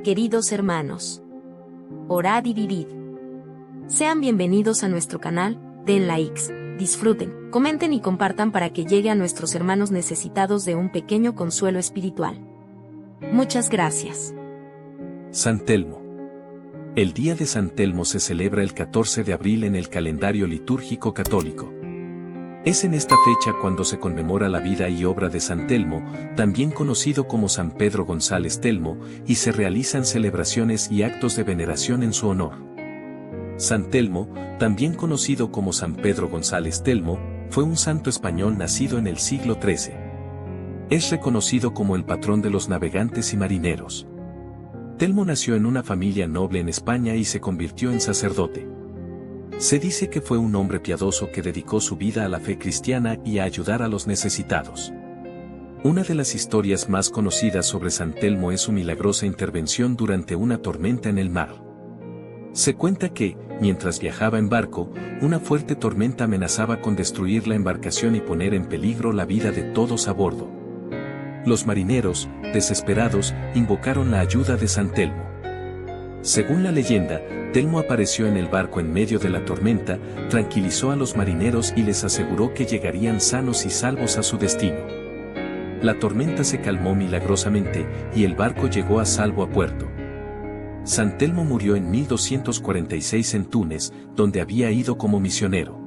Queridos hermanos, orad y vivid. Sean bienvenidos a nuestro canal, den likes, disfruten, comenten y compartan para que llegue a nuestros hermanos necesitados de un pequeño consuelo espiritual. Muchas gracias. San Telmo. El día de San Telmo se celebra el 14 de abril en el calendario litúrgico católico. Es en esta fecha cuando se conmemora la vida y obra de San Telmo, también conocido como San Pedro González Telmo, y se realizan celebraciones y actos de veneración en su honor. San Telmo, también conocido como San Pedro González Telmo, fue un santo español nacido en el siglo XIII. Es reconocido como el patrón de los navegantes y marineros. Telmo nació en una familia noble en España y se convirtió en sacerdote. Se dice que fue un hombre piadoso que dedicó su vida a la fe cristiana y a ayudar a los necesitados. Una de las historias más conocidas sobre San Telmo es su milagrosa intervención durante una tormenta en el mar. Se cuenta que, mientras viajaba en barco, una fuerte tormenta amenazaba con destruir la embarcación y poner en peligro la vida de todos a bordo. Los marineros, desesperados, invocaron la ayuda de San Telmo. Según la leyenda, Telmo apareció en el barco en medio de la tormenta, tranquilizó a los marineros y les aseguró que llegarían sanos y salvos a su destino. La tormenta se calmó milagrosamente y el barco llegó a salvo a puerto. San Telmo murió en 1246 en Túnez, donde había ido como misionero.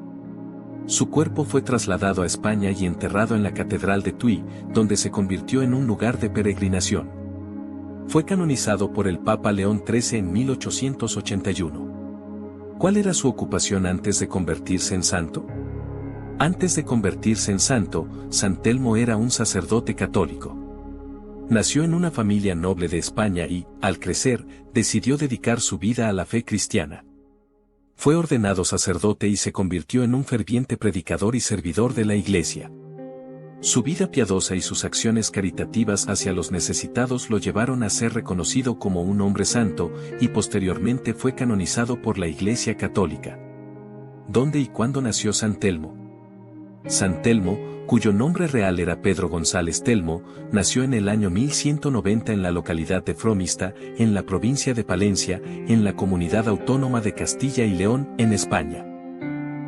Su cuerpo fue trasladado a España y enterrado en la Catedral de Tuy, donde se convirtió en un lugar de peregrinación. Fue canonizado por el Papa León XIII en 1881. ¿Cuál era su ocupación antes de convertirse en santo? Antes de convertirse en santo, San Telmo era un sacerdote católico. Nació en una familia noble de España y, al crecer, decidió dedicar su vida a la fe cristiana. Fue ordenado sacerdote y se convirtió en un ferviente predicador y servidor de la Iglesia. Su vida piadosa y sus acciones caritativas hacia los necesitados lo llevaron a ser reconocido como un hombre santo, y posteriormente fue canonizado por la Iglesia Católica. ¿Dónde y cuándo nació San Telmo? San Telmo, cuyo nombre real era Pedro González Telmo, nació en el año 1190 en la localidad de Fromista, en la provincia de Palencia, en la comunidad autónoma de Castilla y León, en España.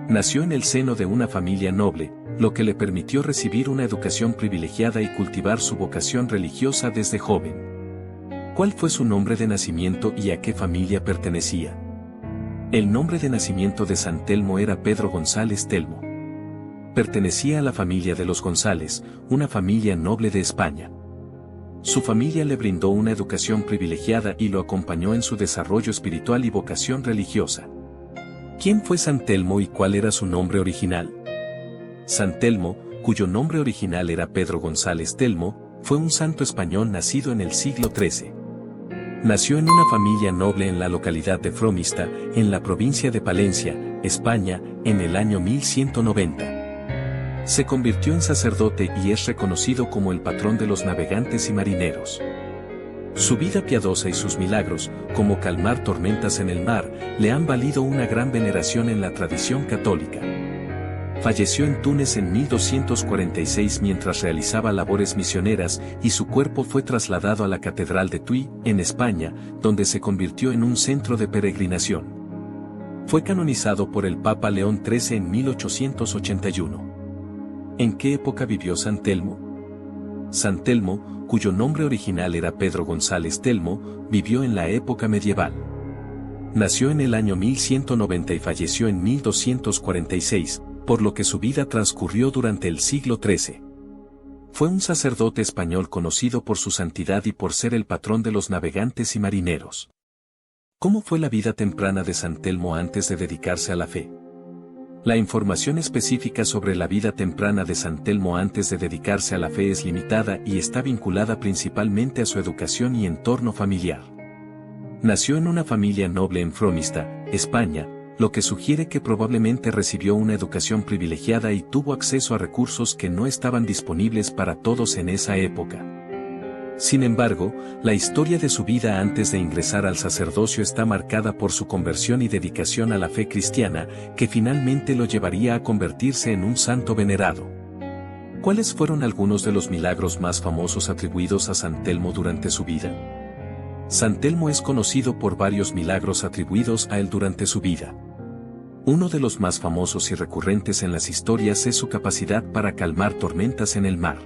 Nació en el seno de una familia noble, lo que le permitió recibir una educación privilegiada y cultivar su vocación religiosa desde joven. ¿Cuál fue su nombre de nacimiento y a qué familia pertenecía? El nombre de nacimiento de San Telmo era Pedro González Telmo. Pertenecía a la familia de los González, una familia noble de España. Su familia le brindó una educación privilegiada y lo acompañó en su desarrollo espiritual y vocación religiosa. ¿Quién fue San Telmo y cuál era su nombre original? San Telmo, cuyo nombre original era Pedro González Telmo, fue un santo español nacido en el siglo XIII. Nació en una familia noble en la localidad de Fromista, en la provincia de Palencia, España, en el año 1190. Se convirtió en sacerdote y es reconocido como el patrón de los navegantes y marineros. Su vida piadosa y sus milagros, como calmar tormentas en el mar, le han valido una gran veneración en la tradición católica. Falleció en Túnez en 1246 mientras realizaba labores misioneras y su cuerpo fue trasladado a la Catedral de Tuy, en España, donde se convirtió en un centro de peregrinación. Fue canonizado por el Papa León XIII en 1881. ¿En qué época vivió San Telmo? San Telmo, cuyo nombre original era Pedro González Telmo, vivió en la época medieval. Nació en el año 1190 y falleció en 1246, por lo que su vida transcurrió durante el siglo XIII. Fue un sacerdote español conocido por su santidad y por ser el patrón de los navegantes y marineros. ¿Cómo fue la vida temprana de San Telmo antes de dedicarse a la fe? La información específica sobre la vida temprana de San Telmo antes de dedicarse a la fe es limitada y está vinculada principalmente a su educación y entorno familiar. Nació en una familia noble en Fromista, España, lo que sugiere que probablemente recibió una educación privilegiada y tuvo acceso a recursos que no estaban disponibles para todos en esa época. Sin embargo, la historia de su vida antes de ingresar al sacerdocio está marcada por su conversión y dedicación a la fe cristiana, que finalmente lo llevaría a convertirse en un santo venerado. ¿Cuáles fueron algunos de los milagros más famosos atribuidos a San Telmo durante su vida? San Telmo es conocido por varios milagros atribuidos a él durante su vida. Uno de los más famosos y recurrentes en las historias es su capacidad para calmar tormentas en el mar.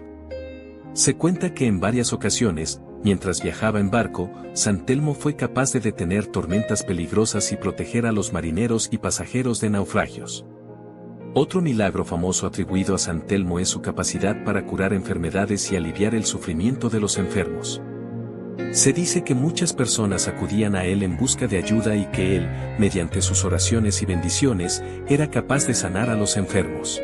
Se cuenta que en varias ocasiones, mientras viajaba en barco, San Telmo fue capaz de detener tormentas peligrosas y proteger a los marineros y pasajeros de naufragios. Otro milagro famoso atribuido a San Telmo es su capacidad para curar enfermedades y aliviar el sufrimiento de los enfermos. Se dice que muchas personas acudían a él en busca de ayuda y que él, mediante sus oraciones y bendiciones, era capaz de sanar a los enfermos.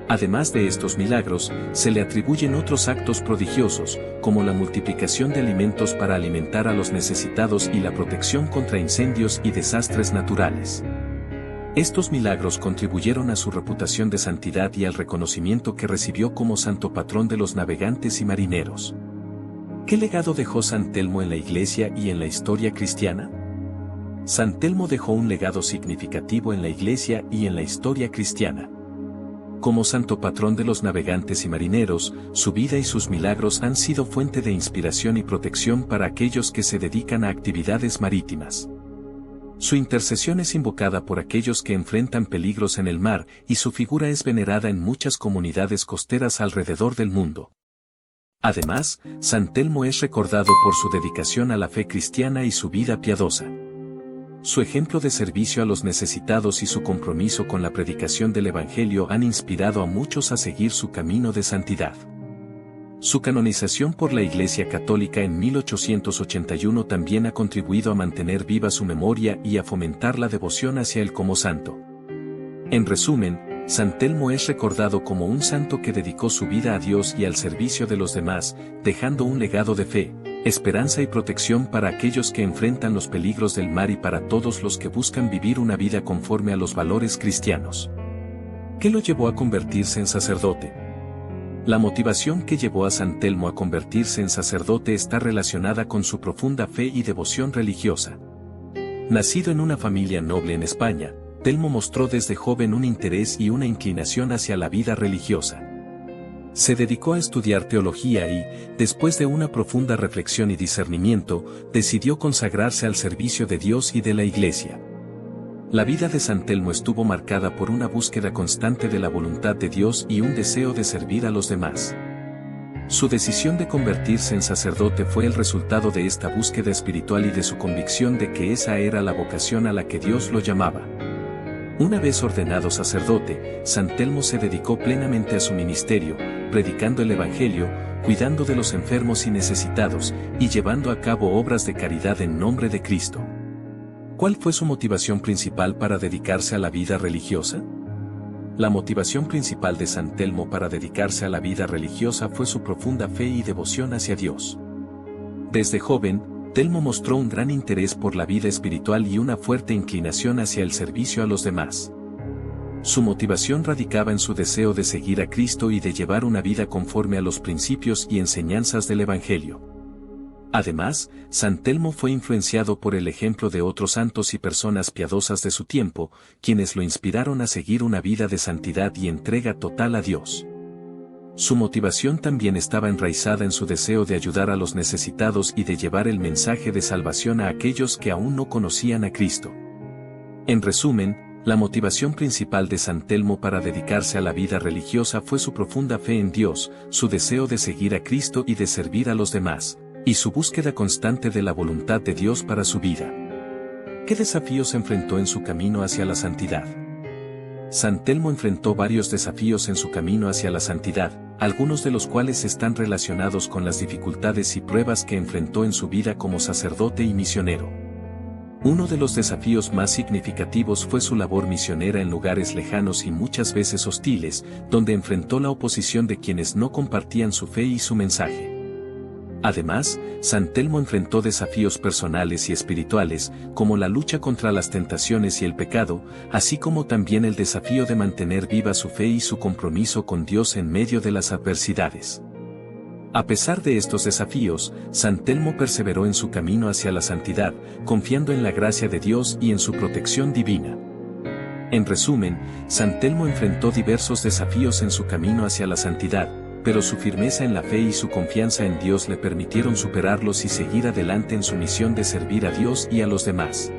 Además de estos milagros, se le atribuyen otros actos prodigiosos, como la multiplicación de alimentos para alimentar a los necesitados y la protección contra incendios y desastres naturales. Estos milagros contribuyeron a su reputación de santidad y al reconocimiento que recibió como santo patrón de los navegantes y marineros. ¿Qué legado dejó San Telmo en la Iglesia y en la historia cristiana? San Telmo dejó un legado significativo en la Iglesia y en la historia cristiana. Como santo patrón de los navegantes y marineros, su vida y sus milagros han sido fuente de inspiración y protección para aquellos que se dedican a actividades marítimas. Su intercesión es invocada por aquellos que enfrentan peligros en el mar y su figura es venerada en muchas comunidades costeras alrededor del mundo. Además, San Telmo es recordado por su dedicación a la fe cristiana y su vida piadosa. Su ejemplo de servicio a los necesitados y su compromiso con la predicación del Evangelio han inspirado a muchos a seguir su camino de santidad. Su canonización por la Iglesia Católica en 1881 también ha contribuido a mantener viva su memoria y a fomentar la devoción hacia él como santo. En resumen, San Telmo es recordado como un santo que dedicó su vida a Dios y al servicio de los demás, dejando un legado de fe, esperanza y protección para aquellos que enfrentan los peligros del mar y para todos los que buscan vivir una vida conforme a los valores cristianos. ¿Qué lo llevó a convertirse en sacerdote? La motivación que llevó a San Telmo a convertirse en sacerdote está relacionada con su profunda fe y devoción religiosa. Nacido en una familia noble en España, Telmo mostró desde joven un interés y una inclinación hacia la vida religiosa. Se dedicó a estudiar teología y, después de una profunda reflexión y discernimiento, decidió consagrarse al servicio de Dios y de la Iglesia. La vida de San Telmo estuvo marcada por una búsqueda constante de la voluntad de Dios y un deseo de servir a los demás. Su decisión de convertirse en sacerdote fue el resultado de esta búsqueda espiritual y de su convicción de que esa era la vocación a la que Dios lo llamaba. Una vez ordenado sacerdote, San Telmo se dedicó plenamente a su ministerio, predicando el Evangelio, cuidando de los enfermos y necesitados, y llevando a cabo obras de caridad en nombre de Cristo. ¿Cuál fue su motivación principal para dedicarse a la vida religiosa? La motivación principal de San Telmo para dedicarse a la vida religiosa fue su profunda fe y devoción hacia Dios. Desde joven, Telmo mostró un gran interés por la vida espiritual y una fuerte inclinación hacia el servicio a los demás. Su motivación radicaba en su deseo de seguir a Cristo y de llevar una vida conforme a los principios y enseñanzas del Evangelio. Además, San Telmo fue influenciado por el ejemplo de otros santos y personas piadosas de su tiempo, quienes lo inspiraron a seguir una vida de santidad y entrega total a Dios. Su motivación también estaba enraizada en su deseo de ayudar a los necesitados y de llevar el mensaje de salvación a aquellos que aún no conocían a Cristo. En resumen, la motivación principal de San Telmo para dedicarse a la vida religiosa fue su profunda fe en Dios, su deseo de seguir a Cristo y de servir a los demás, y su búsqueda constante de la voluntad de Dios para su vida. ¿Qué desafíos enfrentó en su camino hacia la santidad? San Telmo enfrentó varios desafíos en su camino hacia la santidad, algunos de los cuales están relacionados con las dificultades y pruebas que enfrentó en su vida como sacerdote y misionero. Uno de los desafíos más significativos fue su labor misionera en lugares lejanos y muchas veces hostiles, donde enfrentó la oposición de quienes no compartían su fe y su mensaje. Además, San Telmo enfrentó desafíos personales y espirituales, como la lucha contra las tentaciones y el pecado, así como también el desafío de mantener viva su fe y su compromiso con Dios en medio de las adversidades. A pesar de estos desafíos, San Telmo perseveró en su camino hacia la santidad, confiando en la gracia de Dios y en su protección divina. En resumen, San Telmo enfrentó diversos desafíos en su camino hacia la santidad, pero su firmeza en la fe y su confianza en Dios le permitieron superarlos y seguir adelante en su misión de servir a Dios y a los demás.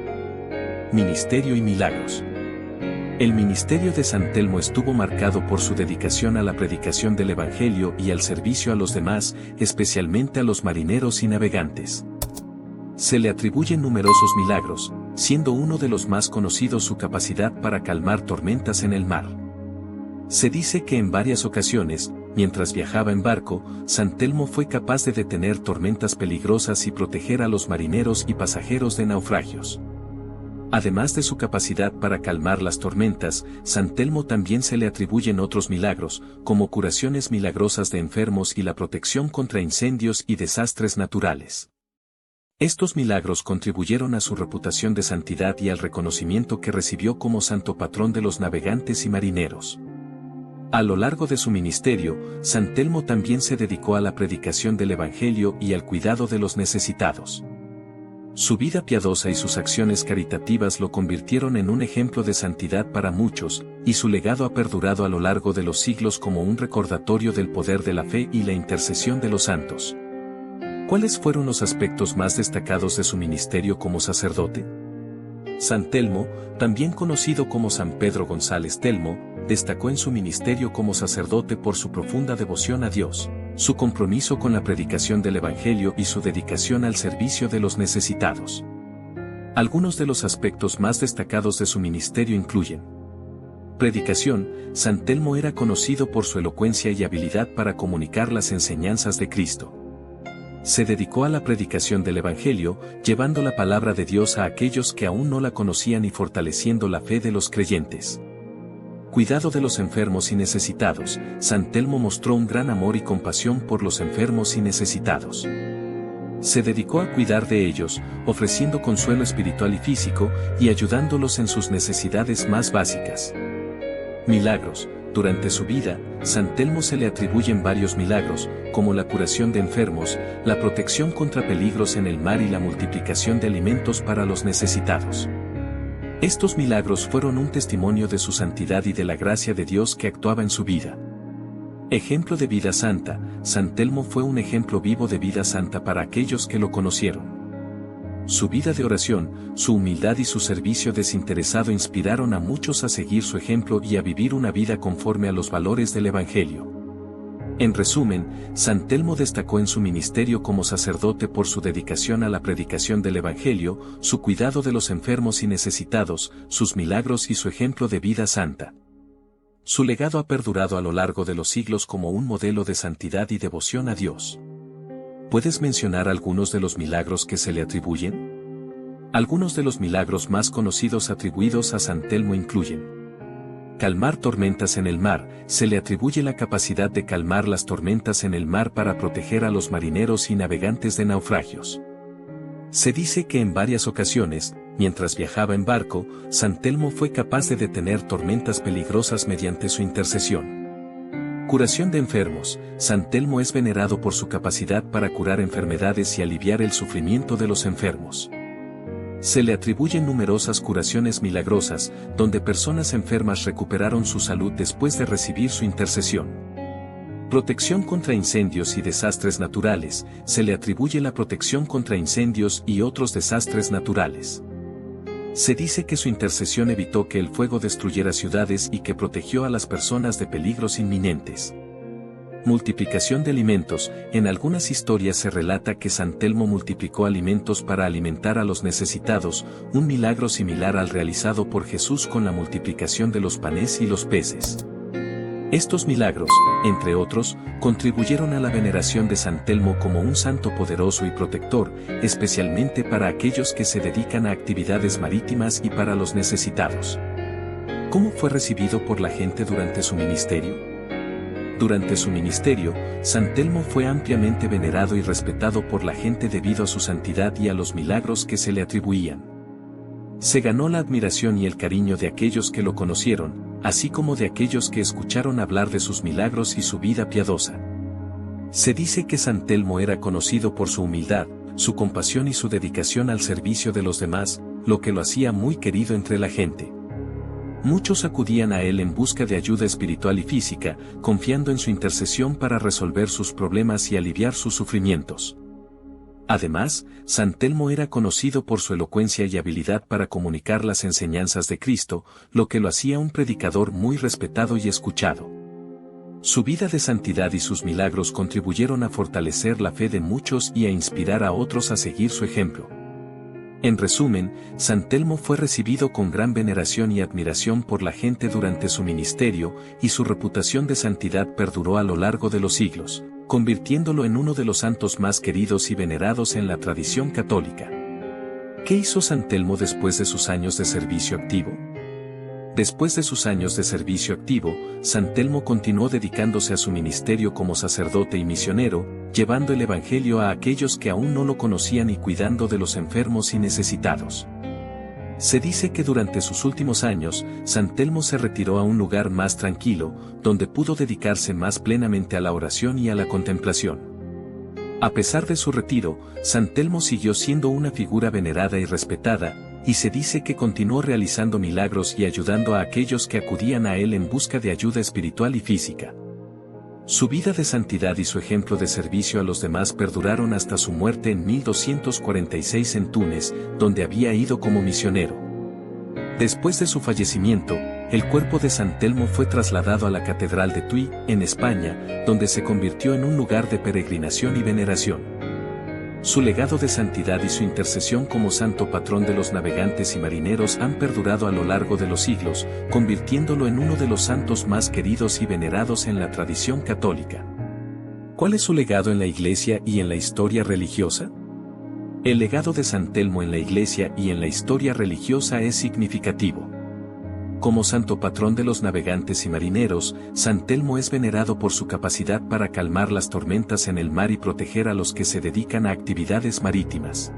Ministerio y milagros. El ministerio de San Telmo estuvo marcado por su dedicación a la predicación del Evangelio y al servicio a los demás, especialmente a los marineros y navegantes. Se le atribuyen numerosos milagros, siendo uno de los más conocidos su capacidad para calmar tormentas en el mar. Se dice que en varias ocasiones, mientras viajaba en barco, San Telmo fue capaz de detener tormentas peligrosas y proteger a los marineros y pasajeros de naufragios. Además de su capacidad para calmar las tormentas, San Telmo también se le atribuyen otros milagros, como curaciones milagrosas de enfermos y la protección contra incendios y desastres naturales. Estos milagros contribuyeron a su reputación de santidad y al reconocimiento que recibió como santo patrón de los navegantes y marineros. A lo largo de su ministerio, San Telmo también se dedicó a la predicación del Evangelio y al cuidado de los necesitados. Su vida piadosa y sus acciones caritativas lo convirtieron en un ejemplo de santidad para muchos, y su legado ha perdurado a lo largo de los siglos como un recordatorio del poder de la fe y la intercesión de los santos. ¿Cuáles fueron los aspectos más destacados de su ministerio como sacerdote? San Telmo, también conocido como San Pedro González Telmo, destacó en su ministerio como sacerdote por su profunda devoción a Dios, su compromiso con la predicación del Evangelio y su dedicación al servicio de los necesitados. Algunos de los aspectos más destacados de su ministerio incluyen: predicación. San Telmo era conocido por su elocuencia y habilidad para comunicar las enseñanzas de Cristo. Se dedicó a la predicación del Evangelio, llevando la palabra de Dios a aquellos que aún no la conocían y fortaleciendo la fe de los creyentes. Cuidado de los enfermos y necesitados. San Telmo mostró un gran amor y compasión por los enfermos y necesitados. Se dedicó a cuidar de ellos, ofreciendo consuelo espiritual y físico, y ayudándolos en sus necesidades más básicas. Milagros. Durante su vida, San Telmo se le atribuyen varios milagros, como la curación de enfermos, la protección contra peligros en el mar y la multiplicación de alimentos para los necesitados. Estos milagros fueron un testimonio de su santidad y de la gracia de Dios que actuaba en su vida. Ejemplo de vida santa. San Telmo fue un ejemplo vivo de vida santa para aquellos que lo conocieron. Su vida de oración, su humildad y su servicio desinteresado inspiraron a muchos a seguir su ejemplo y a vivir una vida conforme a los valores del Evangelio. En resumen, San Telmo destacó en su ministerio como sacerdote por su dedicación a la predicación del Evangelio, su cuidado de los enfermos y necesitados, sus milagros y su ejemplo de vida santa. Su legado ha perdurado a lo largo de los siglos como un modelo de santidad y devoción a Dios. ¿Puedes mencionar algunos de los milagros que se le atribuyen? Algunos de los milagros más conocidos atribuidos a San Telmo incluyen: calmar tormentas en el mar. Se le atribuye la capacidad de calmar las tormentas en el mar para proteger a los marineros y navegantes de naufragios. Se dice que en varias ocasiones, mientras viajaba en barco, San Telmo fue capaz de detener tormentas peligrosas mediante su intercesión. Curación de enfermos. San Telmo es venerado por su capacidad para curar enfermedades y aliviar el sufrimiento de los enfermos. Se le atribuyen numerosas curaciones milagrosas, donde personas enfermas recuperaron su salud después de recibir su intercesión. Protección contra incendios y desastres naturales. Se le atribuye la protección contra incendios y otros desastres naturales. Se dice que su intercesión evitó que el fuego destruyera ciudades y que protegió a las personas de peligros inminentes. Multiplicación de alimentos. En algunas historias se relata que San Telmo multiplicó alimentos para alimentar a los necesitados, un milagro similar al realizado por Jesús con la multiplicación de los panes y los peces. Estos milagros, entre otros, contribuyeron a la veneración de San Telmo como un santo poderoso y protector, especialmente para aquellos que se dedican a actividades marítimas y para los necesitados. ¿Cómo fue recibido por la gente durante su ministerio? Durante su ministerio, San Telmo fue ampliamente venerado y respetado por la gente debido a su santidad y a los milagros que se le atribuían. Se ganó la admiración y el cariño de aquellos que lo conocieron, así como de aquellos que escucharon hablar de sus milagros y su vida piadosa. Se dice que San Telmo era conocido por su humildad, su compasión y su dedicación al servicio de los demás, lo que lo hacía muy querido entre la gente. Muchos acudían a él en busca de ayuda espiritual y física, confiando en su intercesión para resolver sus problemas y aliviar sus sufrimientos. Además, San Telmo era conocido por su elocuencia y habilidad para comunicar las enseñanzas de Cristo, lo que lo hacía un predicador muy respetado y escuchado. Su vida de santidad y sus milagros contribuyeron a fortalecer la fe de muchos y a inspirar a otros a seguir su ejemplo. En resumen, San Telmo fue recibido con gran veneración y admiración por la gente durante su ministerio, y su reputación de santidad perduró a lo largo de los siglos, convirtiéndolo en uno de los santos más queridos y venerados en la tradición católica. ¿Qué hizo San Telmo después de sus años de servicio activo? Después de sus años de servicio activo, San Telmo continuó dedicándose a su ministerio como sacerdote y misionero, llevando el Evangelio a aquellos que aún no lo conocían y cuidando de los enfermos y necesitados. Se dice que durante sus últimos años, San Telmo se retiró a un lugar más tranquilo, donde pudo dedicarse más plenamente a la oración y a la contemplación. A pesar de su retiro, San Telmo siguió siendo una figura venerada y respetada, y se dice que continuó realizando milagros y ayudando a aquellos que acudían a él en busca de ayuda espiritual y física. Su vida de santidad y su ejemplo de servicio a los demás perduraron hasta su muerte en 1246 en Túnez, donde había ido como misionero. Después de su fallecimiento, el cuerpo de San Telmo fue trasladado a la Catedral de Tuy, en España, donde se convirtió en un lugar de peregrinación y veneración. Su legado de santidad y su intercesión como santo patrón de los navegantes y marineros han perdurado a lo largo de los siglos, convirtiéndolo en uno de los santos más queridos y venerados en la tradición católica. ¿Cuál es su legado en la Iglesia y en la historia religiosa? El legado de San Telmo en la Iglesia y en la historia religiosa es significativo. Como santo patrón de los navegantes y marineros, San Telmo es venerado por su capacidad para calmar las tormentas en el mar y proteger a los que se dedican a actividades marítimas.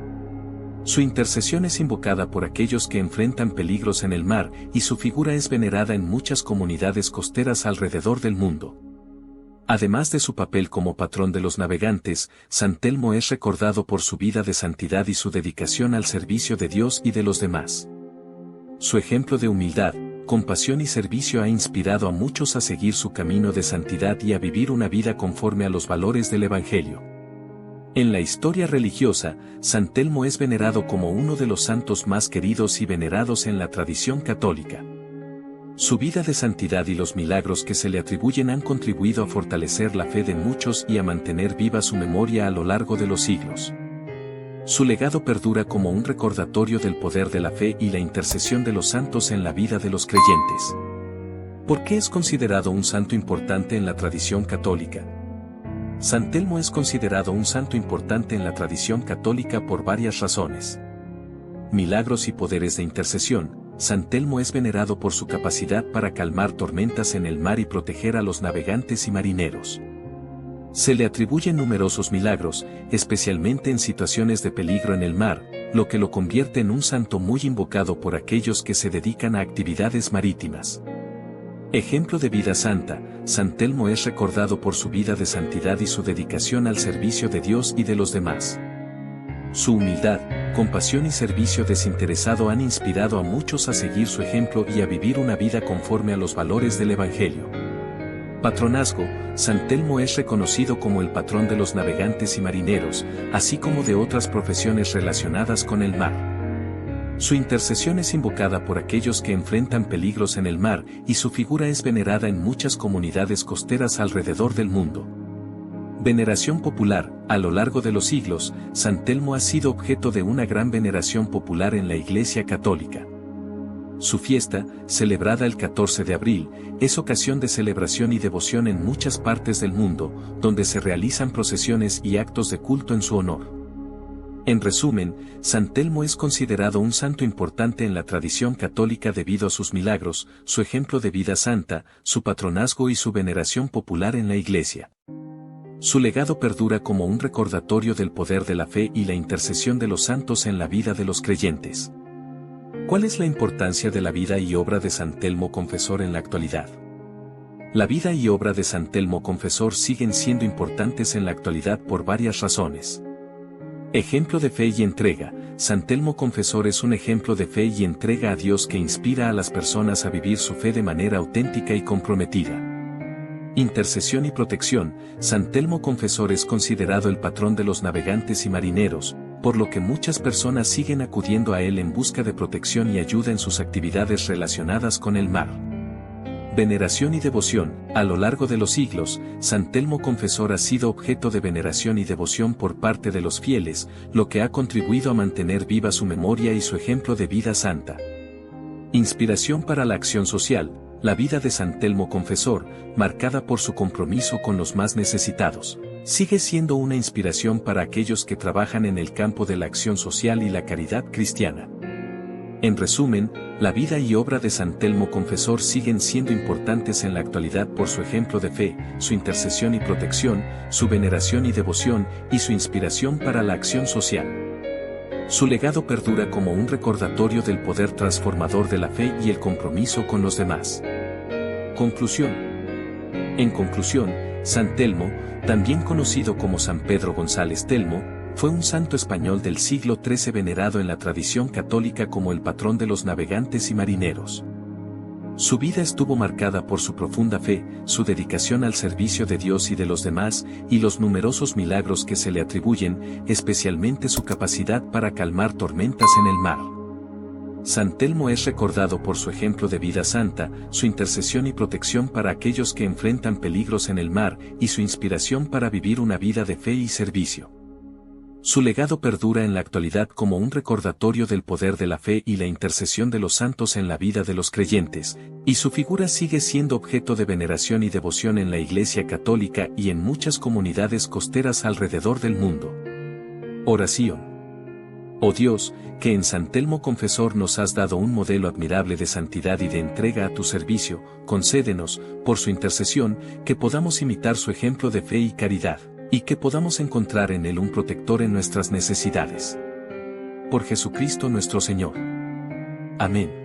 Su intercesión es invocada por aquellos que enfrentan peligros en el mar, y su figura es venerada en muchas comunidades costeras alrededor del mundo. Además de su papel como patrón de los navegantes, San Telmo es recordado por su vida de santidad y su dedicación al servicio de Dios y de los demás. Su ejemplo de humildad, compasión y servicio ha inspirado a muchos a seguir su camino de santidad y a vivir una vida conforme a los valores del Evangelio. En la historia religiosa, San Telmo es venerado como uno de los santos más queridos y venerados en la tradición católica. Su vida de santidad y los milagros que se le atribuyen han contribuido a fortalecer la fe de muchos y a mantener viva su memoria a lo largo de los siglos. Su legado perdura como un recordatorio del poder de la fe y la intercesión de los santos en la vida de los creyentes. ¿Por qué es considerado un santo importante en la tradición católica? San Telmo es considerado un santo importante en la tradición católica por varias razones. Milagros y poderes de intercesión. San Telmo es venerado por su capacidad para calmar tormentas en el mar y proteger a los navegantes y marineros. Se le atribuyen numerosos milagros, especialmente en situaciones de peligro en el mar, lo que lo convierte en un santo muy invocado por aquellos que se dedican a actividades marítimas. Ejemplo de vida santa, San Telmo es recordado por su vida de santidad y su dedicación al servicio de Dios y de los demás. Su humildad, compasión y servicio desinteresado han inspirado a muchos a seguir su ejemplo y a vivir una vida conforme a los valores del Evangelio. Patronazgo. San Telmo es reconocido como el patrón de los navegantes y marineros, así como de otras profesiones relacionadas con el mar. Su intercesión es invocada por aquellos que enfrentan peligros en el mar, y su figura es venerada en muchas comunidades costeras alrededor del mundo. Veneración popular. A lo largo de los siglos, San Telmo ha sido objeto de una gran veneración popular en la Iglesia católica. Su fiesta, celebrada el 14 de abril, es ocasión de celebración y devoción en muchas partes del mundo, donde se realizan procesiones y actos de culto en su honor. En resumen, San Telmo es considerado un santo importante en la tradición católica debido a sus milagros, su ejemplo de vida santa, su patronazgo y su veneración popular en la Iglesia. Su legado perdura como un recordatorio del poder de la fe y la intercesión de los santos en la vida de los creyentes. ¿Cuál es la importancia de la vida y obra de San Telmo Confesor en la actualidad? La vida y obra de San Telmo Confesor siguen siendo importantes en la actualidad por varias razones. Ejemplo de fe y entrega. San Telmo Confesor es un ejemplo de fe y entrega a Dios que inspira a las personas a vivir su fe de manera auténtica y comprometida. Intercesión y protección. San Telmo Confesor es considerado el patrón de los navegantes y marineros, por lo que muchas personas siguen acudiendo a él en busca de protección y ayuda en sus actividades relacionadas con el mar. Veneración y devoción. A lo largo de los siglos, San Telmo Confesor ha sido objeto de veneración y devoción por parte de los fieles, lo que ha contribuido a mantener viva su memoria y su ejemplo de vida santa. Inspiración para la acción social. La vida de San Telmo Confesor, marcada por su compromiso con los más necesitados, sigue siendo una inspiración para aquellos que trabajan en el campo de la acción social y la caridad cristiana. En resumen, la vida y obra de San Telmo Confesor siguen siendo importantes en la actualidad por su ejemplo de fe, su intercesión y protección, su veneración y devoción, y su inspiración para la acción social. Su legado perdura como un recordatorio del poder transformador de la fe y el compromiso con los demás. Conclusión. En conclusión, San Telmo, también conocido como San Pedro González Telmo, fue un santo español del siglo XIII venerado en la tradición católica como el patrón de los navegantes y marineros. Su vida estuvo marcada por su profunda fe, su dedicación al servicio de Dios y de los demás, y los numerosos milagros que se le atribuyen, especialmente su capacidad para calmar tormentas en el mar. San Telmo es recordado por su ejemplo de vida santa, su intercesión y protección para aquellos que enfrentan peligros en el mar, y su inspiración para vivir una vida de fe y servicio. Su legado perdura en la actualidad como un recordatorio del poder de la fe y la intercesión de los santos en la vida de los creyentes, y su figura sigue siendo objeto de veneración y devoción en la Iglesia Católica y en muchas comunidades costeras alrededor del mundo. Oración. Oh Dios, que en San Telmo Confesor nos has dado un modelo admirable de santidad y de entrega a tu servicio, concédenos, por su intercesión, que podamos imitar su ejemplo de fe y caridad, y que podamos encontrar en él un protector en nuestras necesidades. Por Jesucristo nuestro Señor. Amén.